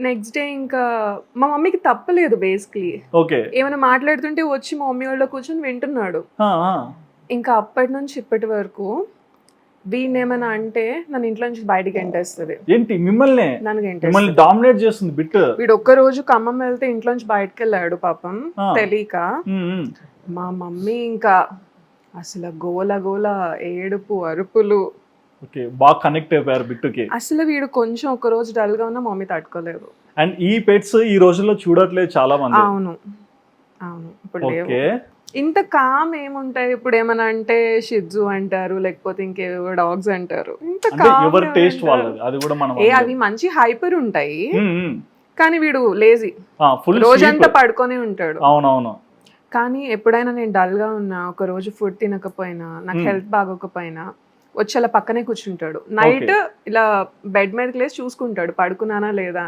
Next day ఇంకా మా మమ్మీకి తప్పలేదు బేసిక్లీ. ఓకే. ఏమైనా మాట్లాడుతుంటే వచ్చి మా మమ్మీ వాళ్ళ కూర్చొని వింటున్నాడు. ఇంకా అప్పటి నుంచి ఇప్పటి వరకు వీడినేమైనా అంటే నన్ను ఇంట్లో నుంచి బయటికి ఎంటేస్తుంది. ఏంటి మిమ్మల్ని నన్ను మిమ్మల్ని ఎంటేస్తుంది. డామినేట్ చేస్తుంది బిట్. వీడు ఒక్క రోజు ఖమ్మం వెళ్తే ఇంట్లో నుంచి బయటకు వెళ్ళాడు పాపం తెలియక. మా మమ్మీ ఇంకా అసలు గోల గోల ఏడుపు అరుపులు. ఓకే, బాగా కనెక్ట్ అయిపోయారు బిట్టుకి. అసలు వీడు కొంచెం ఒక రోజు డల్ గా ఉన్నా మమ్మీ తట్టుకోలేదు. అండ్ ఈ పెట్స్ ఈ రోజుల్లో చూడట్లేదు చాలా మంది. అవును అవును, ఇప్పుడు లేవు. ఓకే. ఇంత కామ్ ఏముంటాయి ఇప్పుడు, ఏమన్నా అంటే షిట్జు అంటారు, లేకపోతే ఇంకేవో డాగ్స్ అంటారు. ఇంత అంటే calm ఎవరి గా టేస్ట్ ఉంటారు. వాళ్ళది, అది కూడా మనం అవి మంచి హైపర్ ఉంటాయి, కానీ వీడు లేజీ, ఫుల్ రోజంతా పడుకొని ఉంటాడు. అవునవును. కానీ ఎప్పుడైనా నేను డల్ గా ఉన్నా, ఒక రోజు ఫుడ్ తినకపోయినా, నాకు హెల్త్ బాగోకపోయినా వచ్చి అలా పక్కనే కూర్చుంటాడు. నైట్ ఇలా బెడ్ మీదకి లేసి చూసుకుంటాడు పడుకున్నానా లేదా అని.